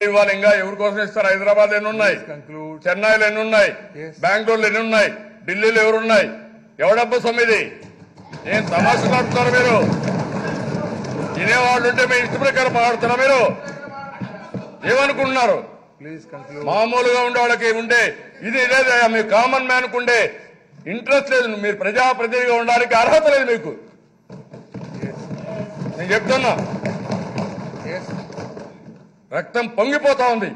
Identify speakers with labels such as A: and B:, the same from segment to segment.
A: ఇవ్వాలి ఇంకా ఎవరి కోసం ఇస్తారు? హైదరాబాద్ ఎన్ని ఉన్నాయి, చెన్నైలో ఎన్ని ఉన్నాయి, బెంగళూరులో ఎన్ని ఉన్నాయి, ఢిల్లీలో ఎవరున్నాయి? ఎవడబ్బా సొమ్మిది? ఏం తమాషా నడుపుతారు మీరు? వినేవాళ్ళు ఉంటే మీ ఇష్ట ప్రకారం మాట్లాడుతారా మీరు? ఏమనుకుంటున్నారు? మామూలుగా ఉండే వాళ్ళకి ఉండే ఇది లేదా? మీ కామన్ మ్యాన్ కు ఉండే ఇంట్రెస్ట్ లేదు. మీరు ప్రజాప్రతినిధిగా ఉండడానికి అర్హత లేదు మీకు. నేను చెప్తున్నా, రక్తం పొంగిపోతా ఉంది.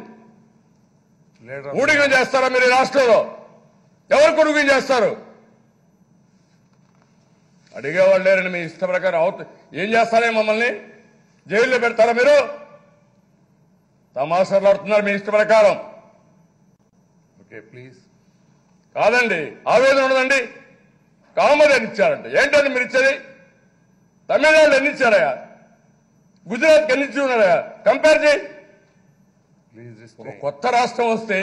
A: ఊడిగం చేస్తారా మీరు ఈ రాష్ట్రంలో? ఎవరు కొడుకుని చేస్తారు? అడిగేవాళ్ళు లేరని మీ ఇష్ట ప్రకారం ఏం చేస్తారే? మమ్మల్ని జైల్లో పెడతారా మీరు? తమాషాలు ఆడుతున్నారు మీ ఇష్ట ప్రకారం. Okay please. కాదండి, ఆవేదన ఉండదండి. కామన్ ఎన్ని ఇచ్చారంటే ఏంటంటే మీరు ఇచ్చేది? తమిళనాడులో ఎన్ని ఇచ్చారయా? గుజరాత్కి ఎన్ని ఇచ్చి ఉన్నారయా? కంపేర్ చేయి. ఒక కొత్త రాష్ట్రం వస్తే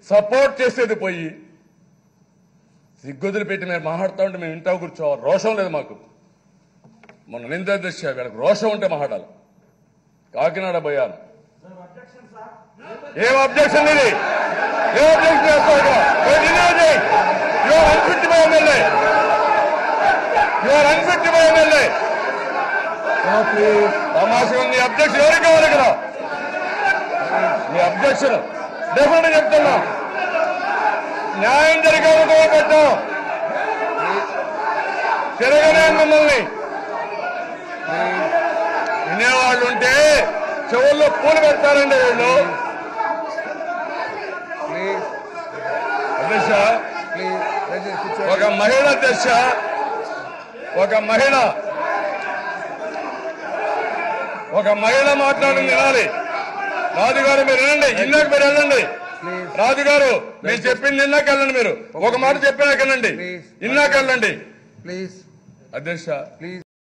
A: సపోర్ట్ చేసేది పోయి సిగ్గుదులు పెట్టి మీరు మాట్లాడుతూ ఉంటే మేము ఇంటా కూర్చోవాలి. రోషం లేదు మాకు. మొన్న నింద దృష్టి వీళ్ళకి రోషం ఉంటే మాట్లాడాలి. కాకినాడ పోయాను. ఏం అబ్జెక్షన్ ఇది? ఏం అబ్జెక్షన్ చేస్తావు? Your unfit by MLA. Your unfit by MLA. తమాషా ఉంది. అబ్జెక్షన్ ఎవరికి కావాలి ఇక్కడ? మీ అబ్జెక్షన్ డెఫినెట్ చెప్తున్నా. న్యాయం జరిగేందుకు పెట్టాం. తిరగనే మమ్మల్ని వినేవాళ్ళు ఉంటే చెవుల్లో పూలు పెడతారండి వీళ్ళు. అధ్యక్ష, ఒక మహిళ అధ్యక్ష, ఒక మహిళ మాట్లాడింది వినాలి. రాజుగారు మీరు వినండి, ఇన్నాక మీరు వెళ్ళండి. రాజుగారు మీరు చెప్పింది ఇన్నాక వెళ్ళండి. మీరు ఒక మాట చెప్పినాక వెళ్ళండి, ఇన్నాక వెళ్ళండి. అధ్యక్ష